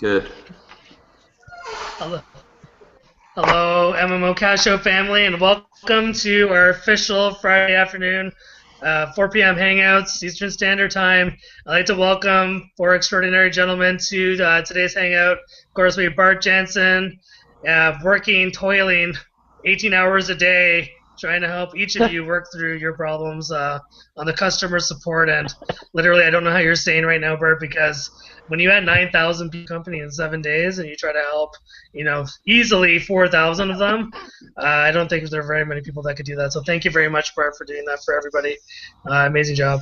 Good. Hello, hello, MMOCashout family, and welcome to our official Friday afternoon, 4 p.m. Hangouts, Eastern Standard Time. I'd like to welcome four extraordinary gentlemen to today's Hangout. Of course, we have Bart Jansen, working, toiling, 18 hours a day, trying to help each of you work through your problems on the customer support end. Literally, I don't know how you're staying right now, Bart, because when you had 9,000 people company in 7 days and you try to help, easily 4,000 of them, I don't think there are very many people that could do that. So thank you very much, Bart, for doing that for everybody. Amazing job.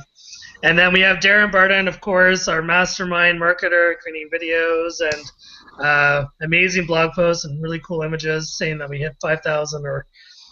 And then we have Darren Barden, of course, our mastermind marketer, creating videos and amazing blog posts and really cool images saying that we hit 5,000 or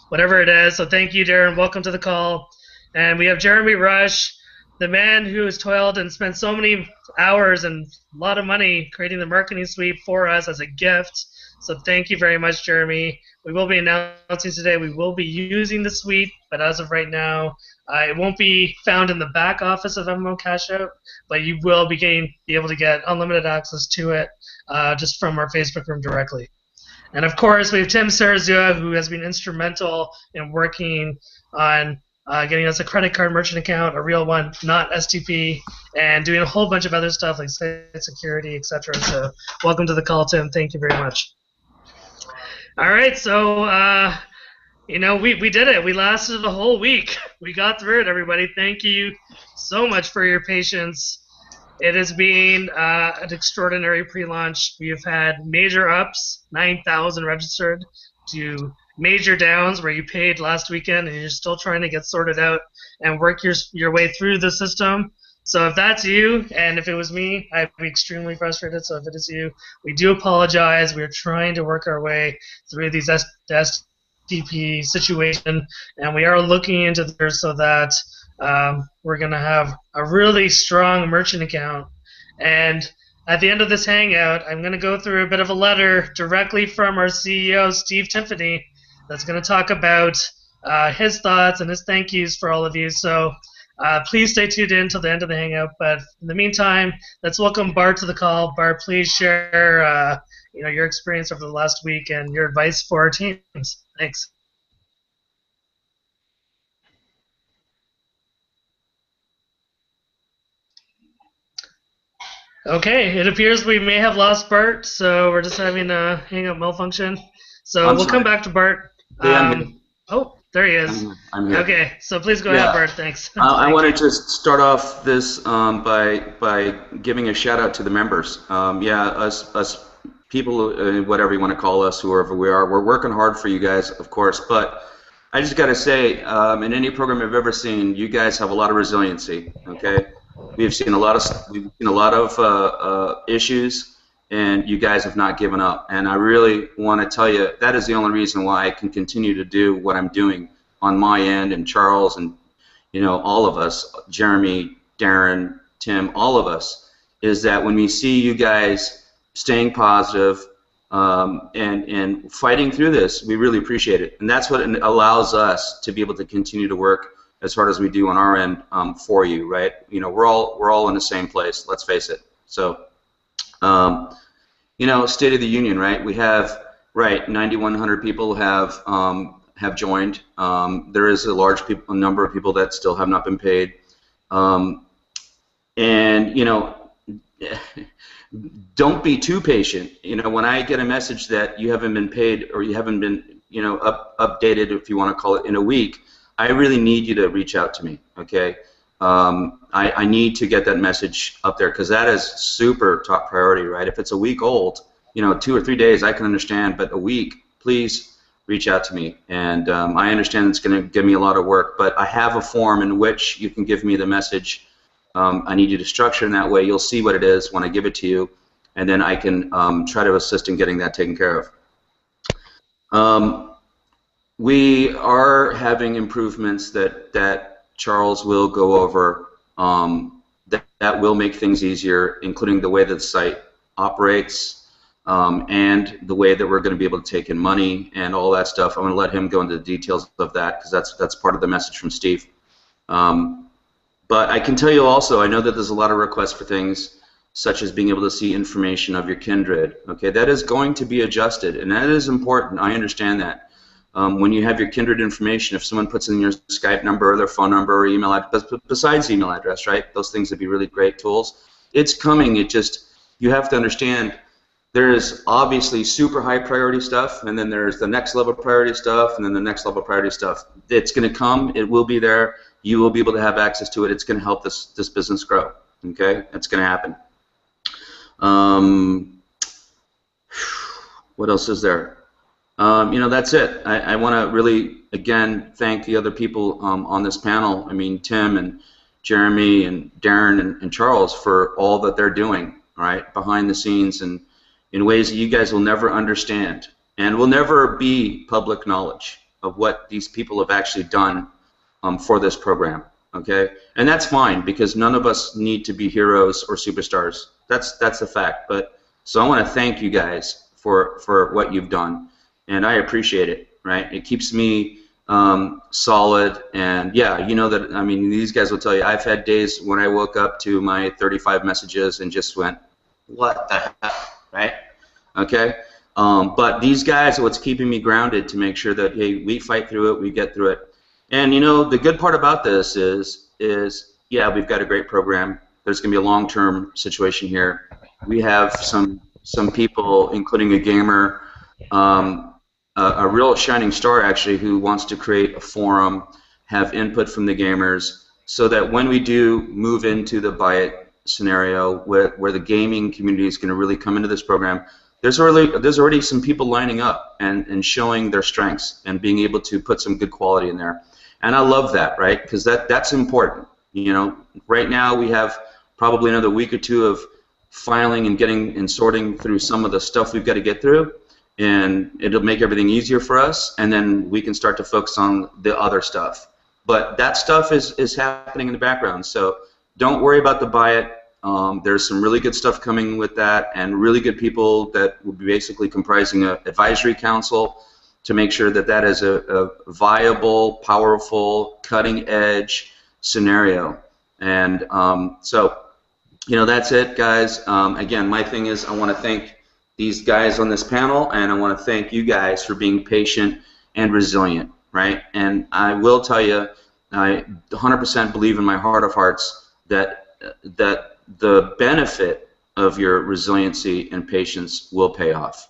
whatever it is. So thank you, Darren. Welcome to the call. And we have Jeremy Rush, the man who has toiled and spent so many hours and a lot of money creating the marketing suite for us as a gift. So thank you very much, Jeremy. We will be announcing today we will be using the suite, but as of right now, it won't be found in the back office of MMOCashout, but you will be able to get unlimited access to it just from our Facebook room directly. And of course, we have Tim Sarazua, who has been instrumental in working on getting us a credit card merchant account, a real one, not STP, and doing a whole bunch of other stuff like site security, etc. So welcome to the call, Tim. Thank you very much. All right, so we did it. We lasted a whole week. We got through it, everybody. Thank you so much for your patience. It has been an extraordinary pre-launch. We have had major ups, 9,000 registered, to major downs where you paid last weekend and you're still trying to get sorted out and work your way through the system. So if that's you, and if it was me, I'd be extremely frustrated. So if it is you, we do apologize. We're trying to work our way through these STP situation, and we are looking into this so that we're going to have a really strong merchant account. And at the end of this hangout, I'm going to go through a bit of a letter directly from our CEO, Steve Tiffany, that's going to talk about his thoughts and his thank yous for all of you. So please stay tuned in till the end of the hangout. But in the meantime, let's welcome Bart to the call. Bart, please share your experience over the last week and your advice for our teams. Thanks. Okay, it appears we may have lost Bart, so we're just having a hangout malfunction. So we'll come back to Bart. Oh, there he is. I'm here. Okay, so please go ahead, Bart. Thanks. I want to just start off this by giving a shout out to the members. Us people, whatever you want to call us, whoever we are, we're working hard for you guys, of course. But I just got to say, in any program I've ever seen, you guys have a lot of resiliency. Okay. We've seen a lot of issues, and you guys have not given up. And I really want to tell you that is the only reason why I can continue to do what I'm doing on my end, and Charles, and all of us, Jeremy, Darren, Tim, all of us, is that when we see you guys staying positive and fighting through this, we really appreciate it. And that's what allows us to be able to continue to work as hard as we do on our end for you, right? We're all in the same place. Let's face it. So, State of the Union, right? We have 9,100 people have joined. There is a large number of people that still have not been paid, and don't be too patient. When I get a message that you haven't been paid or you haven't been updated, if you want to call it, in a week, I really need you to reach out to me, okay? I need to get that message up there because that is super top priority, right? If it's a week old, 2 or 3 days, I can understand, but a week, please reach out to me. And I understand it's going to give me a lot of work, but I have a form in which you can give me the message. I need you to structure in that way. You'll see what it is when I give it to you, and then I can try to assist in getting that taken care of. We are having improvements that Charles will go over that will make things easier, including the way that the site operates and the way that we're going to be able to take in money and all that stuff. I'm going to let him go into the details of that because that's part of the message from Steve. But I can tell you also, I know that there's a lot of requests for things. such as being able to see information of your kindred. Okay, that is going to be adjusted, and that is important. I understand that. When you have your kindred information, if someone puts in your Skype number or their phone number or email address, besides email address, right? Those things would be really great tools. It's coming. It just, you have to understand, there is obviously super high priority stuff, and then there's the next level priority stuff, and then the next level priority stuff. It's going to come. It will be there. You will be able to have access to it. It's going to help this business grow. Okay, that's going to happen. What else is there? That's it. I want to really, again, thank the other people on this panel. I mean, Tim and Jeremy and Darren and Charles for all that they're doing, right, behind the scenes and in ways that you guys will never understand and will never be public knowledge of what these people have actually done for this program, okay? And that's fine, because none of us need to be heroes or superstars. That's a fact. But so I want to thank you guys for what you've done, and I appreciate it, right? It keeps me solid, and yeah, you know that, I mean, these guys will tell you, I've had days when I woke up to my 35 messages and just went, what the hell, right? Okay? But these guys are what's keeping me grounded to make sure that, hey, we fight through it, we get through it. And you know, the good part about this is yeah, we've got a great program. There's going to be a long-term situation here. We have some people, including a gamer, a real shining star actually, who wants to create a forum, have input from the gamers, so that when we do move into the buy it scenario where the gaming community is going to really come into this program, there's already some people lining up and showing their strengths and being able to put some good quality in there. And I love that, right? Because that's important. You know, right now we have probably another week or two of filing and getting and sorting through some of the stuff we've got to get through, and it'll make everything easier for us, and then we can start to focus on the other stuff. But that stuff is happening in the background, so don't worry about the buy it. There's some really good stuff coming with that, and really good people that will be basically comprising an advisory council to make sure that that is a viable, powerful, cutting-edge scenario. And so, you know, that's it, guys. Again, my thing is I want to thank these guys on this panel, and I want to thank you guys for being patient and resilient, right? And I will tell you, I 100% believe in my heart of hearts that the benefit of your resiliency and patience will pay off.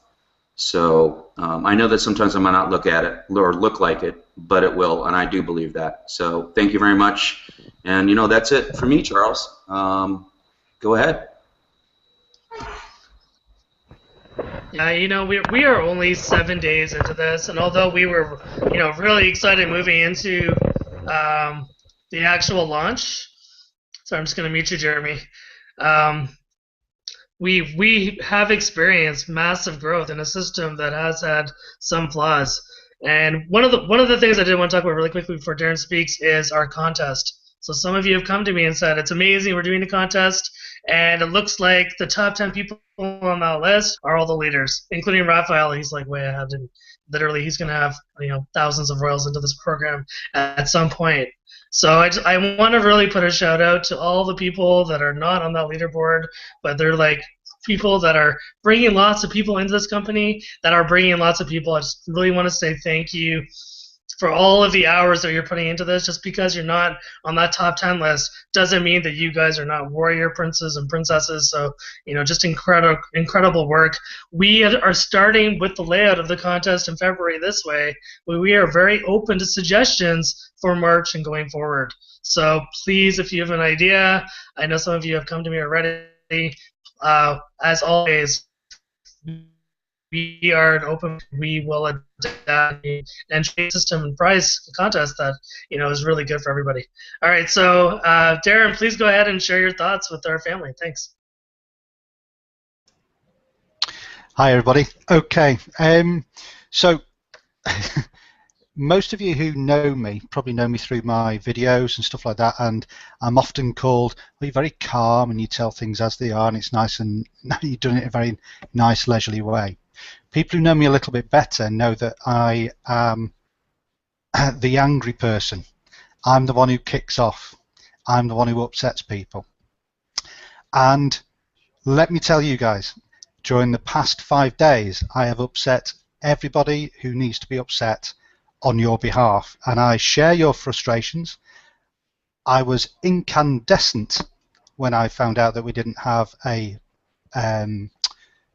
So I know that sometimes I might not look at it or look like it, but it will, and I do believe that. So thank you very much. And, you know, that's it for me, Charles. Go ahead. Yeah, you know, we are only 7 days into this, and although we were, you know, really excited moving into the actual launch, so I'm just going to mute you, Jeremy. We have experienced massive growth in a system that has had some flaws. And one of the things I did want to talk about really quickly before Darren speaks is our contest. So some of you have come to me and said, it's amazing, we're doing a contest, and it looks like the top 10 people on that list are all the leaders, including Raphael. He's like way ahead, and literally he's going to have, you know, thousands of royals into this program at some point. So I want to really put a shout out to all the people that are not on that leaderboard, but they're like people that are bringing lots of people into this company, that are bringing lots of people. I just really want to say thank you for all of the hours that you're putting into this. Just because you're not on that top 10 list doesn't mean that you guys are not warrior princes and princesses. So, you know, just incredible work. We are starting with the layout of the contest in February this way, but we are very open to suggestions for March and going forward. So please, if you have an idea, I know some of you have come to me already. As always, we are open. We will adapt and trade system and prize contest that, you know, is really good for everybody. All right, so Darren, please go ahead and share your thoughts with our family. Thanks. Hi everybody. Okay, so most of you who know me probably know me through my videos and stuff like that, and I'm often called, well, you're very calm and you tell things as they are, and it's nice, and you've done it in a very nice, leisurely way. People who know me a little bit better know that I am the angry person. I'm the one who kicks off. I'm the one who upsets people. And let me tell you guys, during the past 5 days, I have upset everybody who needs to be upset on your behalf, and I share your frustrations. I was incandescent when I found out that we didn't have a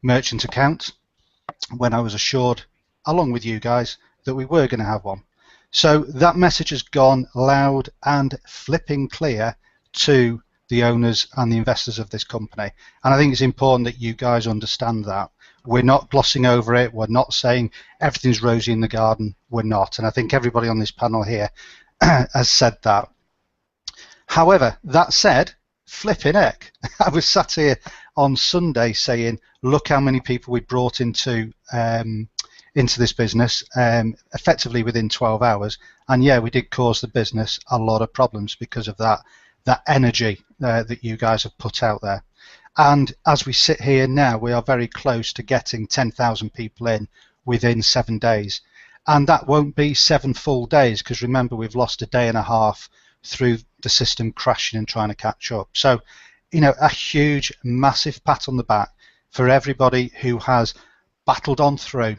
merchant account, when I was assured, along with you guys, that we were going to have one. So that message has gone loud and flipping clear to the owners and the investors of this company. And I think it's important that you guys understand that. We're not glossing over it. We're not saying everything's rosy in the garden. We're not. And I think everybody on this panel here has said that. However, that said, flipping heck, I was sat here on Sunday saying, look how many people we brought into this business effectively within 12 hours. And yeah, we did cause the business a lot of problems because of that energy that you guys have put out there. And as we sit here now, we are very close to getting 10,000 people in within 7 days. And that won't be 7 full days, because remember, we've lost a day and a half through the system crashing and trying to catch up. So, you know, a huge, massive pat on the back for everybody who has battled on through.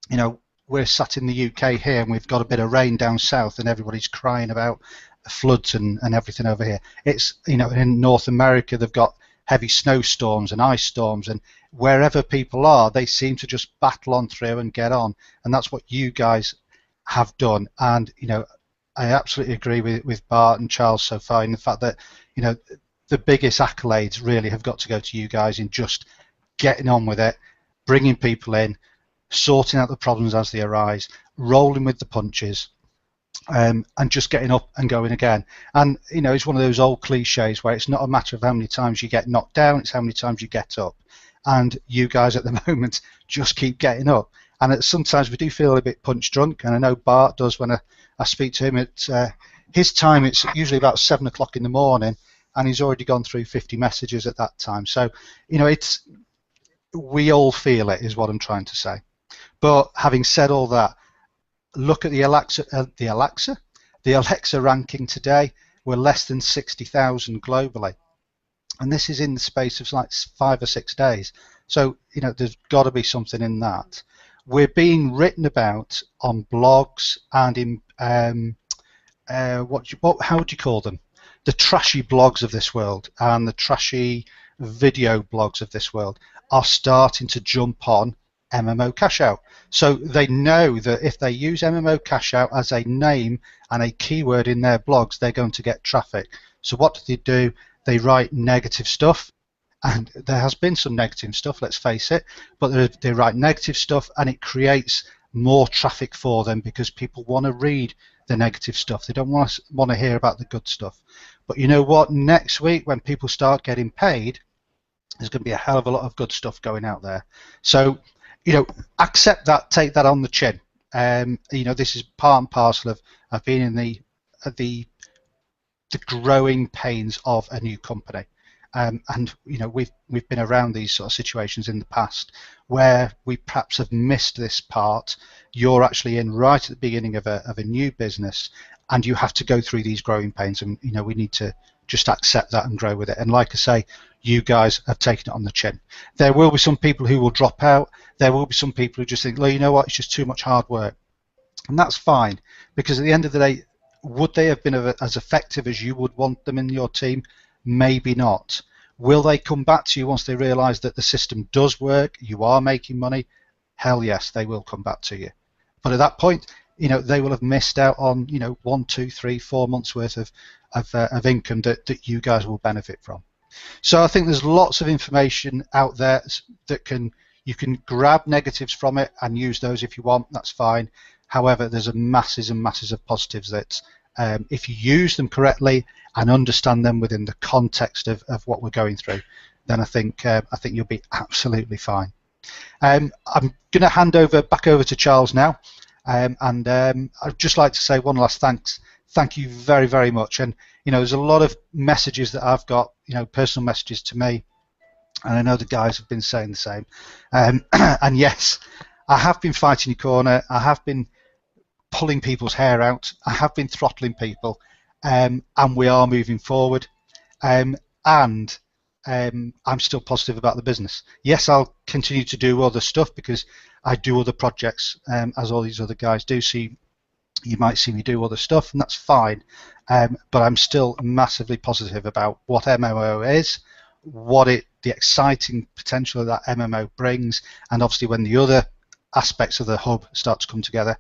You know, we're sat in the UK here and we've got a bit of rain down south and everybody's crying about floods and everything over here. It's, you know, in North America they've got heavy snowstorms and ice storms, and wherever people are, they seem to just battle on through and get on, and that's what you guys have done. And, you know, I absolutely agree with Bart and Charles so far in the fact that, you know, the biggest accolades really have got to go to you guys in just getting on with it, bringing people in, sorting out the problems as they arise, rolling with the punches, and just getting up and going again. And, you know, it's one of those old cliches where it's not a matter of how many times you get knocked down, it's how many times you get up. And you guys at the moment just keep getting up. And sometimes we do feel a bit punch drunk, and I know Bart does when I speak to him. At his time, it's usually about 7 o'clock in the morning, and he's already gone through 50 messages at that time. So, you know, we all feel it, is what I'm trying to say. But having said all that, look at the Alexa ranking today. We're less than 60,000 globally, and this is in the space of like 5 or 6 days. So, you know, there's got to be something in that. We're being written about on blogs and in how would you call them? The trashy blogs of this world and the trashy video blogs of this world are starting to jump on MMOCashout. So they know that if they use MMOCashout as a name and a keyword in their blogs, they're going to get traffic. So what do? They write negative stuff, and there has been some negative stuff, let's face it, but they write negative stuff and it creates more traffic for them because people want to read the negative stuff. They don't want to hear about the good stuff. But you know what? Next week, when people start getting paid, there's going to be a hell of a lot of good stuff going out there. So, you know, accept that, take that on the chin. You know, this is part and parcel of being in the growing pains of a new company. And you know, we've been around these sort of situations in the past where we perhaps have missed this part. You're actually in right at the beginning of a new business, and you have to go through these growing pains. And you know, we need to just accept that and grow with it. And like I say, you guys have taken it on the chin. There will be some people who will drop out. There will be some people who just think, well, you know what, it's just too much hard work, and that's fine, because at the end of the day, would they have been as effective as you would want them in your team? Maybe not. Will they come back to you once they realise that the system does work, you are making money? Hell yes, they will come back to you. But at that point, you know, they will have missed out on, you know, 1, 2, 3, 4 months worth of income that you guys will benefit from. So I think there's lots of information out there that you can grab negatives from it and use those if you want. That's fine. However, there's masses and masses of positives that if you use them correctly and understand them within the context of what we're going through, then I think you'll be absolutely fine. I'm going to hand back over to Charles now, and I'd just like to say one last thanks. Thank you very, very much. And you know, there's a lot of messages that I've got, you know, personal messages to me, and I know the guys have been saying the same. And yes, I have been fighting your corner. I have been pulling people's hair out. I have been throttling people, and we are moving forward. And I'm still positive about the business. Yes, I'll continue to do other stuff because I do other projects, as all these other guys do. So you might see me do other stuff, and that's fine. But I'm still massively positive about what MMO is, the exciting potential that MMO brings, and obviously when the other aspects of the hub start to come together,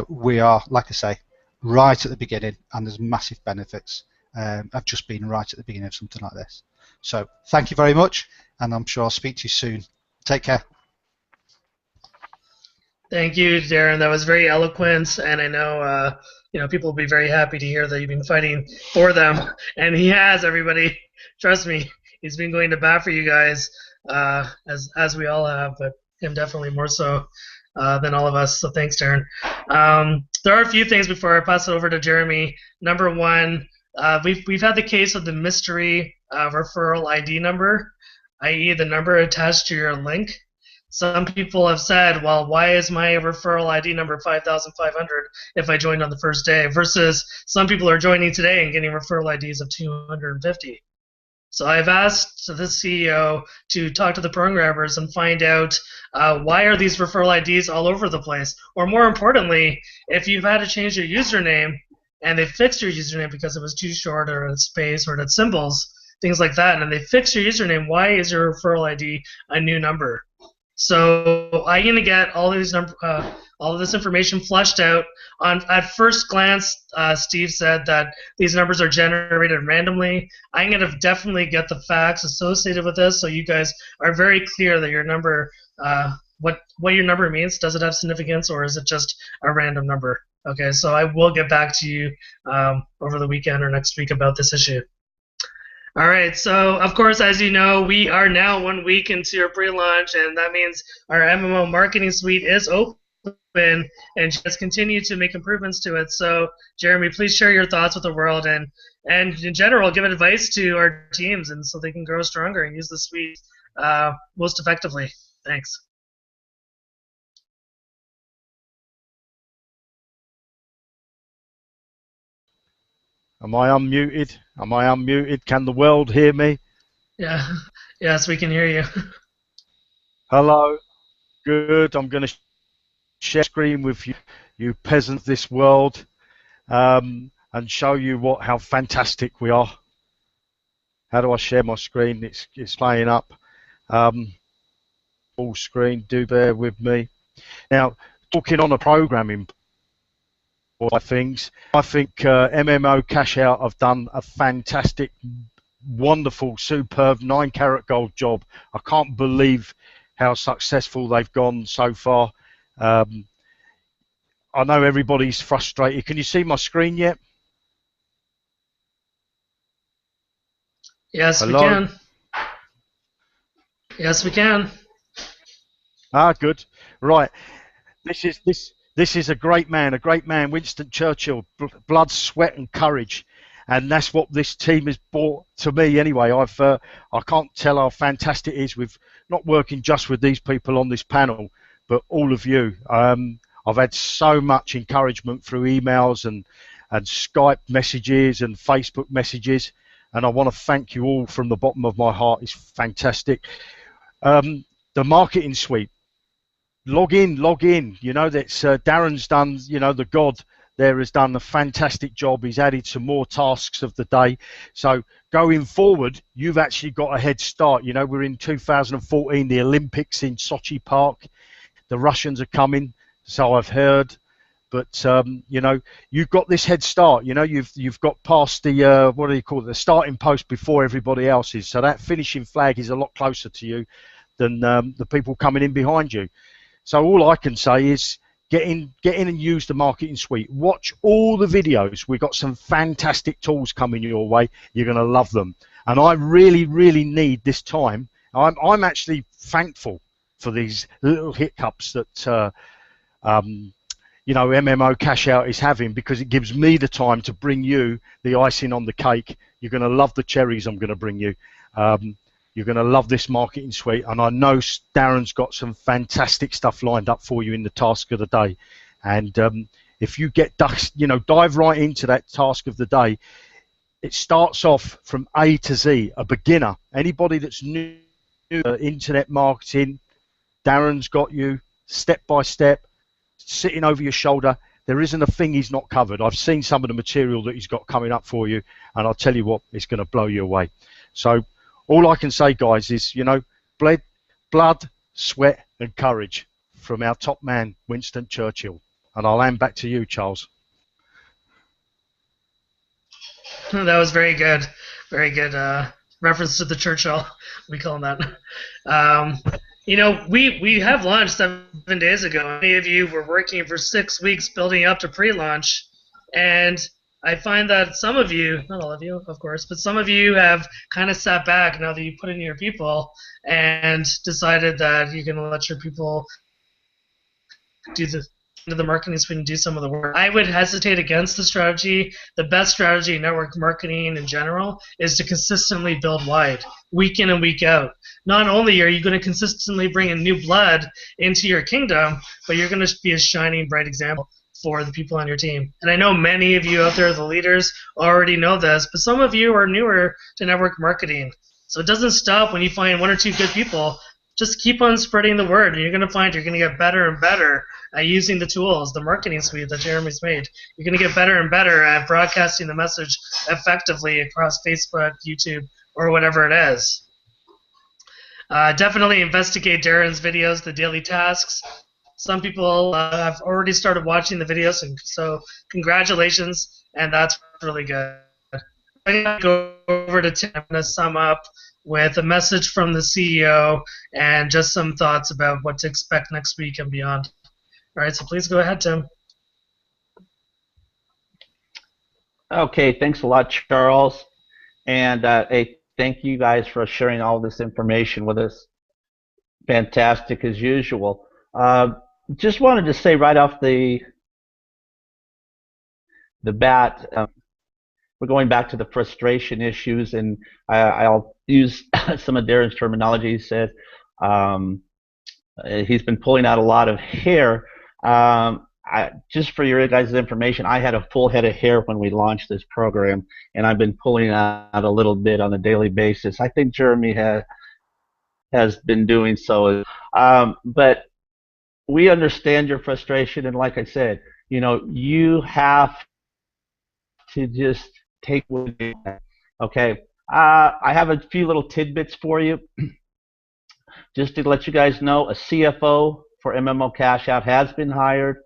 we are, like I say, right at the beginning, and there's massive benefits of just being right at the beginning of something like this. So thank you very much, and I'm sure I'll speak to you soon. Take care. Thank you, Darren. That was very eloquent, and I know people will be very happy to hear that you've been fighting for them, and he has. Everybody, trust me, he's been going to bat for you guys, as we all have, but him definitely more so than all of us. So thanks, Darren. There are a few things before I pass it over to Jeremy. Number one, we've had the case of the mystery referral ID number, i.e., the number attached to your link. Some people have said, well, why is my referral ID number 5,500 if I joined on the first day, versus some people are joining today and getting referral IDs of 250. So I've asked the CEO to talk to the programmers and find out why are these referral IDs all over the place? Or more importantly, if you've had to change your username and they fixed your username because it was too short or a space or it had symbols, things like that, and they fixed your username, why is your referral ID a new number? So I'm going to get all of this information flushed out. At first glance, Steve said that these numbers are generated randomly. I'm going to definitely get the facts associated with this, so you guys are very clear that your number, what your number means. Does it have significance, or is it just a random number? Okay, so I will get back to you over the weekend or next week about this issue. All right, so of course, as you know, we are now 1 week into our pre-launch, and that means our MMO marketing suite is open and just continue to make improvements to it. So, Jeremy, please share your thoughts with the world and in general, give advice to our teams and so they can grow stronger and use the suite most effectively. Thanks. Am I unmuted? Am I unmuted? Can the world hear me? Yeah. Yes, we can hear you. Hello. Good. I'm going to share screen with you peasants of this world, and show you how fantastic we are. How do I share my screen? It's playing up. Full screen. Do bear with me. Now, talking on a programming things, I think MMOCashout have done a fantastic, wonderful, superb 9-carat gold job. I can't believe how successful they've gone so far. I know everybody's frustrated. Can you see my screen yet? Yes, Hello? we can. Yes, we can. Ah, good. Right. This is a great man, Winston Churchill, blood, sweat and courage. And that's what this team has brought to me anyway. I can't tell how fantastic it is with not working just with these people on this panel, but all of you. I've had so much encouragement through emails and Skype messages and Facebook messages, and I want to thank you all from the bottom of my heart. It's fantastic. The marketing suite. Log in. That's Darren's done. The God there has done a fantastic job. He's added some more tasks of the day. So going forward, you've actually got a head start. We're in 2014, the Olympics in Sochi Park. The Russians are coming, so I've heard. But you've got this head start. You've got past the what do you call it? The starting post before everybody else is. So that finishing flag is a lot closer to you than the people coming in behind you. So all I can say is get in and use the marketing suite. Watch all the videos. We've got some fantastic tools coming your way. You're going to love them. And I really, really need this time. I'm actually thankful for these little hiccups that MMOCashout is having, because it gives me the time to bring you the icing on the cake. You're going to love the cherries I'm going to bring you. You're going to love this marketing suite, and I know Darren's got some fantastic stuff lined up for you in the task of the day. And if you dive right into that task of the day, it starts off from A to Z, a beginner. Anybody that's new to internet marketing, Darren's got you step by step, sitting over your shoulder. There isn't a thing he's not covered. I've seen some of the material that he's got coming up for you, and I'll tell you what, it's going to blow you away. So all I can say, guys, is, you know, blood, sweat, and courage from our top man, Winston Churchill. And I'll hand back to you, Charles. That was very good. Very good reference to the Churchill. We call him that. You know, we have launched 7 days ago. Many of you were working for 6 weeks building up to pre-launch, and I find that some of you, not all of you, of course, but some of you have kind of sat back now that you put in your people and decided that you're going to let your people do the marketing so we can do some of the work. I would hesitate against the strategy. The best strategy in network marketing in general is to consistently build wide, week in and week out. Not only are you going to consistently bring in new blood into your kingdom, but you're going to be a shining, bright example for the people on your team. And I know many of you out there, the leaders, already know this, but some of you are newer to network marketing. So it doesn't stop when you find 1 or 2 good people. Just keep on spreading the word, and you're going to find you're going to get better and better at using the tools, the marketing suite that Jeremy's made. You're going to get better and better at broadcasting the message effectively across Facebook, YouTube, or whatever it is. Definitely investigate Darren's videos, the daily tasks. Some people have already started watching the videos, and so congratulations, and that's really good. I'm going to go over to Tim. I'm going to sum up with a message from the CEO and just some thoughts about what to expect next week and beyond. All right, so please go ahead, Tim. Okay, thanks a lot, Charles. And hey, thank you guys for sharing all this information with us. Fantastic as usual. Just wanted to say right off the bat, we're going back to the frustration issues, and I'll use some of Darren's terminology. He said he's been pulling out a lot of hair. Just for your guys' information, I had a full head of hair when we launched this program, and I've been pulling out a little bit on a daily basis. I think Jeremy has been doing so. But we understand your frustration, and like I said, you know, you have to just take what you can. Okay, I have a few little tidbits for you. Just to let you guys know, a CFO for MMOCashout has been hired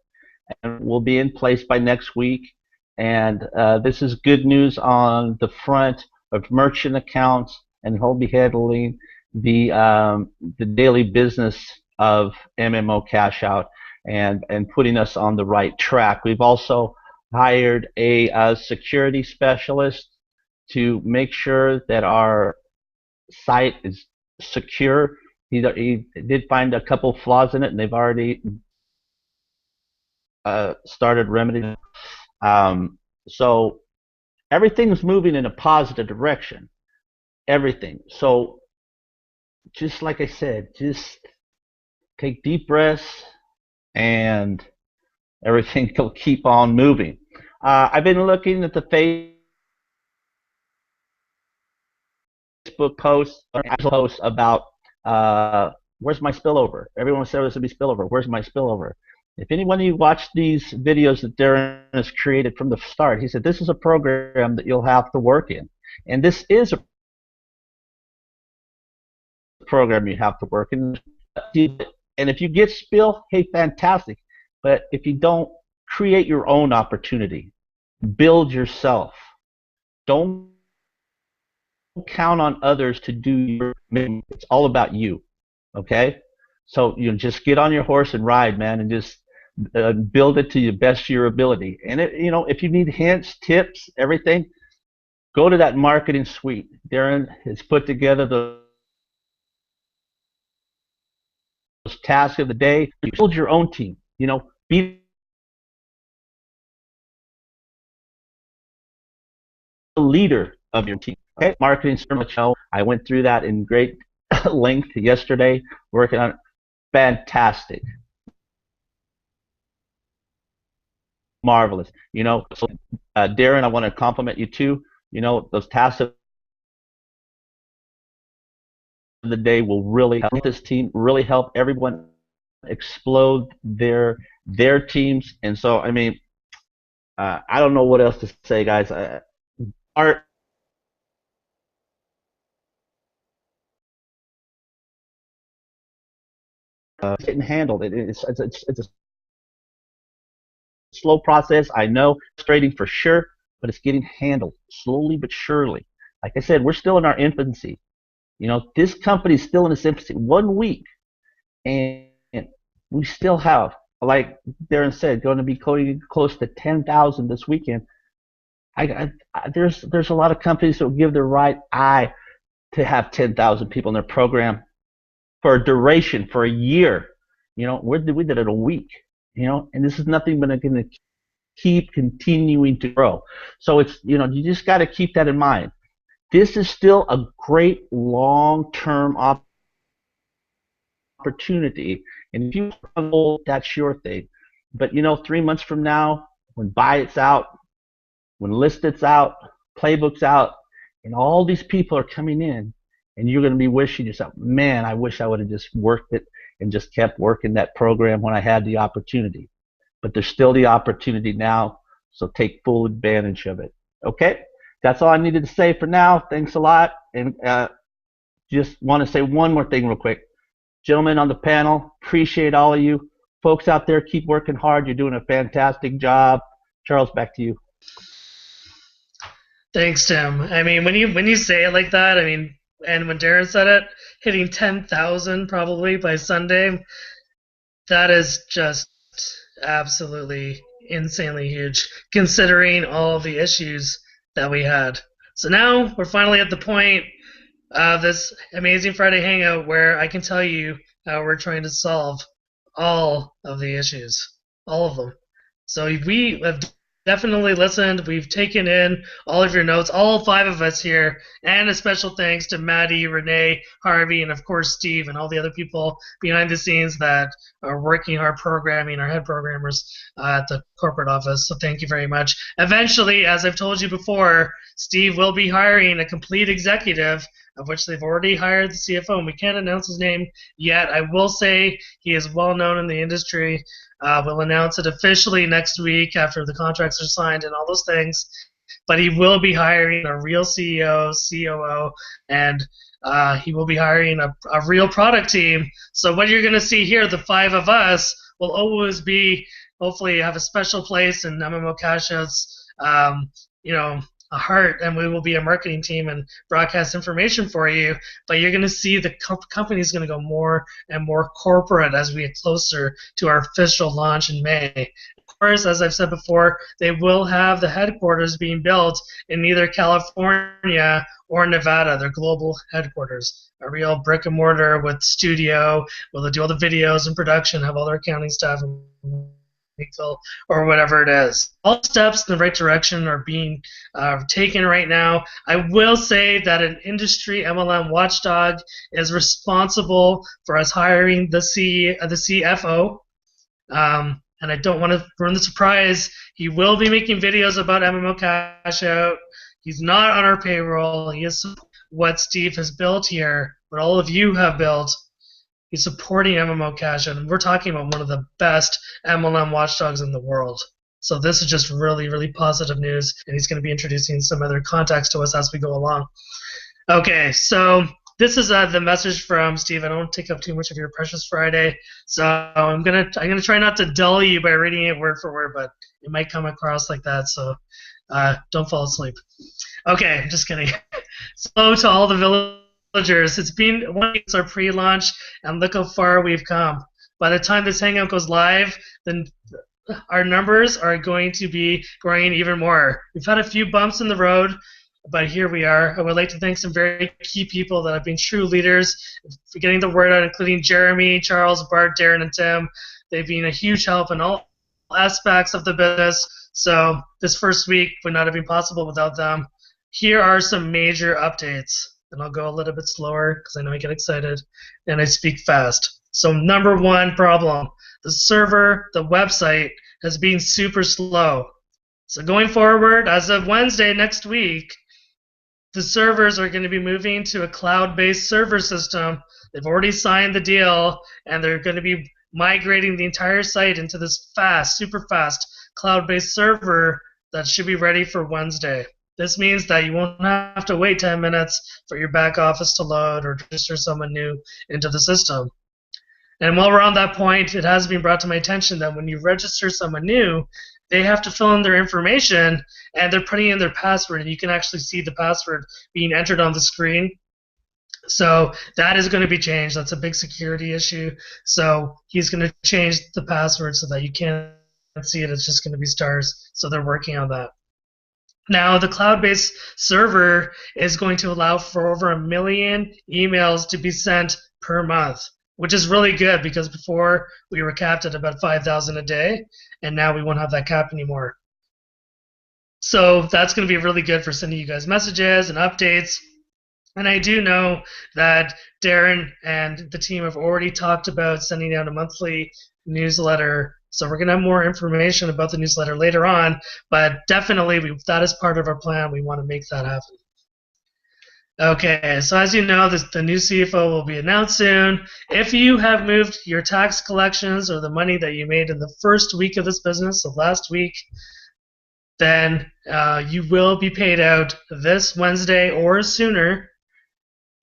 and will be in place by next week. And this is good news on the front of merchant accounts, and he'll be handling the daily business of MMOCashout and putting us on the right track. We've also hired a security specialist to make sure that our site is secure. He did find a couple flaws in it, and they've already started remedying. So everything's moving in a positive direction. Everything. So just like I said, just take deep breaths, and everything will keep on moving. I've been looking at the Facebook posts about where's my spillover. Everyone said there's going to be spillover. Where's my spillover? If anyone of you watched these videos that Darren has created from the start, he said this is a program that you'll have to work in. And this is a program you have to work in. And if you get spill, hey, fantastic. But if you don't, create your own opportunity. Build yourself. Don't count on others to do your mission. It's all about you. Okay? So you know, just get on your horse and ride, man, and just build it to the best of your ability. And you know, if you need hints, tips, everything, go to that marketing suite. Darren has put together those tasks of the day. Build your own team. You know, be the leader of your team. Okay, marketing. I went through that in great length yesterday, working on it. Fantastic, marvelous. You know, so, Darren, I want to compliment you too. those tasks of the day will really help this team, really help everyone explode their teams. And so, I mean, I don't know what else to say, guys. Art. Getting handled. It's a slow process. I know, frustrating for sure, but it's getting handled slowly but surely. Like I said, we're still in our infancy. This company is still in its infancy. 1 week, and we still have, like Darren said, going to be close to 10,000 this weekend. There's a lot of companies that will give their right eye to have 10,000 people in their program for a duration, for a year. We did it a week. And this is nothing but going to keep continuing to grow. So it's, you just got to keep that in mind. This is still a great long-term opportunity, and if you struggle, that's your thing. But 3 months from now, when Buy It's out, when List It's out, Playbook's out, and all these people are coming in, and you're going to be wishing yourself, man, I wish I would have just worked it and just kept working that program when I had the opportunity. But there's still the opportunity now, so take full advantage of it. Okay? That's all I needed to say for now. Thanks a lot. And just want to say one more thing real quick. Gentlemen on the panel, appreciate all of you. Folks out there, keep working hard. You're doing a fantastic job. Charles, back to you. Thanks, Tim. I mean, when you say it like that, I mean, and when Darren said it, hitting 10,000 probably by Sunday, that is just absolutely insanely huge, considering all the issues that we had. So now we're finally at the point of this amazing Friday Hangout where I can tell you how we're trying to solve all of the issues, all of them. So we have definitely listened. We've taken in all of your notes, all 5 of us here, and a special thanks to Maddie, Renee, Harvey, and of course Steve and all the other people behind the scenes that are working hard programming, our head programmers at the corporate office. So thank you very much. Eventually, as I've told you before, Steve will be hiring a complete executive, of which they've already hired the CFO, and we can't announce his name yet. I will say he is well known in the industry. We'll announce it officially next week after the contracts are signed and all those things. But he will be hiring a real CEO, COO, and he will be hiring a real product team. So what you're going to see here, the 5 of us, will always be, hopefully, have a special place in MMOCashout's, a heart, and we will be a marketing team and broadcast information for you. But you're going to see the company is going to go more and more corporate as we get closer to our official launch in May. Of course, as I've said before, they will have the headquarters being built in either California or Nevada, their global headquarters. A real brick and mortar with studio, where they'll do all the videos and production, have all their accounting staff and or whatever it is. All steps in the right direction are being taken right now. I will say that an industry MLM watchdog is responsible for us hiring the CFO. And I don't want to ruin the surprise. He will be making videos about MMOCashout. He's not on our payroll. He is what Steve has built here, what all of you have built. He's supporting MMOCashout, and we're talking about one of the best MLM watchdogs in the world. So this is just really, really positive news, and he's going to be introducing some other contacts to us as we go along. Okay, so this is the message from Steve. I don't want to take up too much of your precious Friday, so I'm gonna try not to dull you by reading it word for word, but it might come across like that, so don't fall asleep. Okay, I'm just kidding. So to all the villagers, it's been 1 week since our pre-launch, and look how far we've come. By the time this hangout goes live, then our numbers are going to be growing even more. We've had a few bumps in the road, but here we are. I would like to thank some very key people that have been true leaders for getting the word out, including Jeremy, Charles, Bart, Darren, and Tim. They've been a huge help in all aspects of the business, so this first week would not have been possible without them. Here are some major updates, and I'll go a little bit slower because I know I get excited and I speak fast. So number 1 problem, the server, the website, has been super slow. So going forward, as of Wednesday next week, the servers are going to be moving to a cloud-based server system. They've already signed the deal, and they're going to be migrating the entire site into this fast, super fast cloud-based server that should be ready for Wednesday. This means that you won't have to wait 10 minutes for your back office to load or register someone new into the system. And while we're on that point, it has been brought to my attention that when you register someone new, they have to fill in their information, and they're putting in their password, and you can actually see the password being entered on the screen. So that is going to be changed. That's a big security issue. So he's going to change the password so that you can't see it. It's just going to be stars. So they're working on that. Now, the cloud-based server is going to allow for over 1 million emails to be sent per month, which is really good because before we were capped at about 5,000 a day, and now we won't have that cap anymore. So that's going to be really good for sending you guys messages and updates. And I do know that Darren and the team have already talked about sending out a monthly newsletter. So we're going to have more information about the newsletter later on, but definitely that is part of our plan. We want to make that happen. Okay, so as you know, the new CFO will be announced soon. If you have moved your tax collections or the money that you made in the first week of this business, so last week, then you will be paid out this Wednesday or sooner.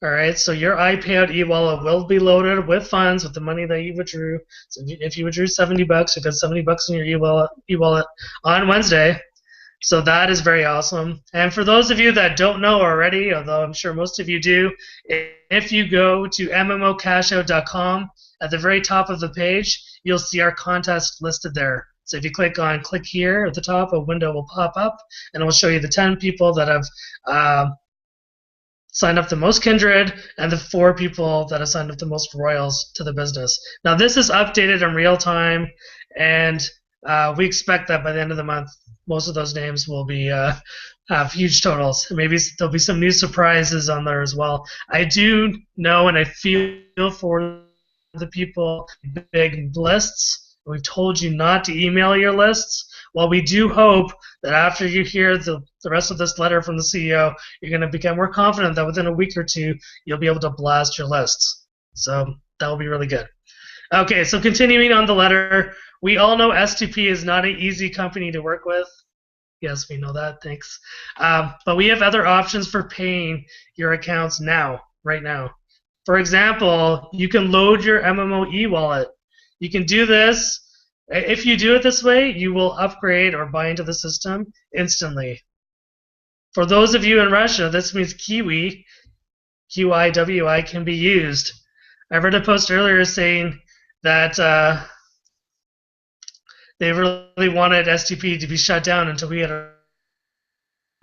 All right, so your iPayout e-wallet will be loaded with funds with the money that you withdrew. So if you withdrew $70, you got $70 in your e-wallet on Wednesday. So that is very awesome. And for those of you that don't know already, although I'm sure most of you do, if you go to MMOCashout.com, at the very top of the page, you'll see our contest listed there. So if you click here at the top, a window will pop up, and it will show you the 10 people that have signed up the most Kindred and the 4 people that have signed up the most Royals to the business. Now this is updated in real time, and we expect that by the end of the month, most of those names will be have huge totals. Maybe there'll be some new surprises on there as well. I do know, and I feel for the people big lists. We've told you not to email your lists. Well, we do hope that after you hear the rest of this letter from the CEO, you're going to become more confident that within a week or two, you'll be able to blast your lists. So that will be really good. Okay, so continuing on the letter, we all know S2P is not an easy company to work with. Yes, we know that, thanks. But we have other options for paying your accounts now, right now. For example, you can load your MMO e-wallet. You can do this. If you do it this way, you will upgrade or buy into the system instantly. For those of you in Russia, this means Kiwi, Q-I-W-I, can be used. I read a post earlier saying that they really wanted S2P to be shut down until we had a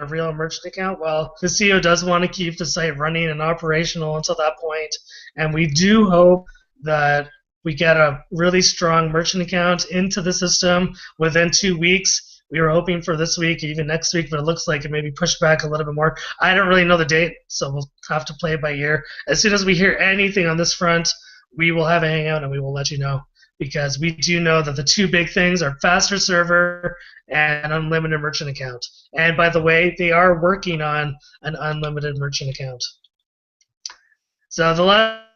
real merchant account. Well, the CEO does want to keep the site running and operational until that point, and we do hope that we get a really strong merchant account into the system within 2 weeks. We were hoping for this week, even next week, but it looks like it may be pushed back a little bit more. I don't really know the date, so we'll have to play it by ear. As soon as we hear anything on this front, we will have a hangout and we will let you know, because we do know that the 2 big things are faster server and unlimited merchant account. And by the way, they are working on an unlimited merchant account. So the last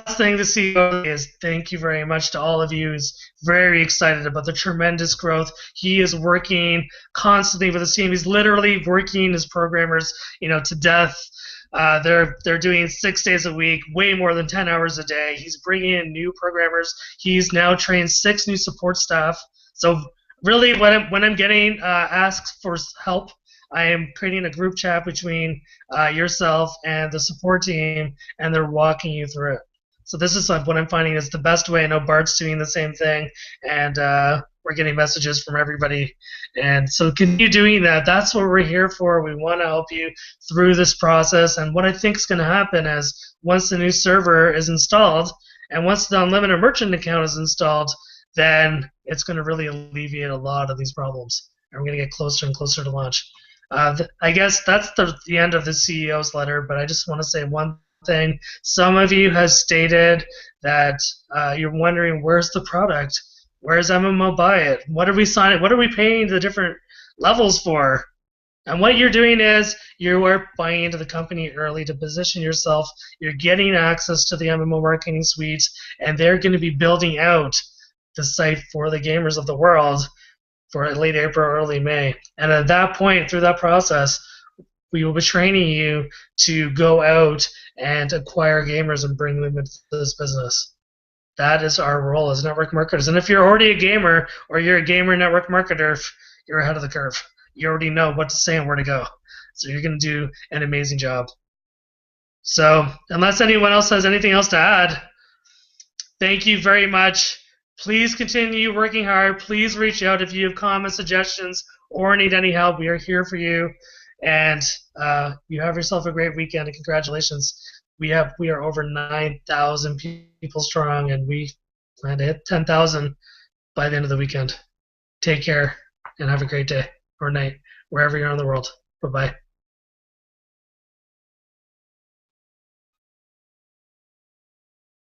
thing to see is thank you very much to all of you. He's very excited about the tremendous growth. He is working constantly with his team. He's literally working his programmers, to death. They're doing 6 days a week, way more than 10 hours a day. He's bringing in new programmers. He's now trained 6 new support staff. So really, when I'm getting asked for help, I am creating a group chat between yourself and the support team, and they're walking you through it. So this is what I'm finding is the best way. I know Bart's doing the same thing, and we're getting messages from everybody. And so continue doing that. That's what we're here for. We want to help you through this process. And what I think is going to happen is once the new server is installed, and once the unlimited merchant account is installed, then it's going to really alleviate a lot of these problems. And we're going to get closer and closer to launch. I guess that's the end of the CEO's letter, but I just want to say one thing. Some of you have stated that you're wondering, where's the product? Where's MMO Buy It? What are we signing? What are we paying the different levels for? And what you're doing is you are buying into the company early to position yourself. You're getting access to the MMO marketing suites, and they're going to be building out the site for the gamers of the world for late April, early May. And at that point, through that process, we will be training you to go out and acquire gamers and bring them into this business. That is our role as network marketers. And if you're already a gamer or you're a gamer network marketer, you're ahead of the curve. You already know what to say and where to go. So you're going to do an amazing job. So unless anyone else has anything else to add, thank you very much. Please continue working hard. Please reach out if you have comments, suggestions, or need any help. We are here for you. And you have yourself a great weekend, and congratulations. We are over 9,000 people strong, and we plan to hit 10,000 by the end of the weekend. Take care and have a great day or night wherever you're in the world. Bye-bye.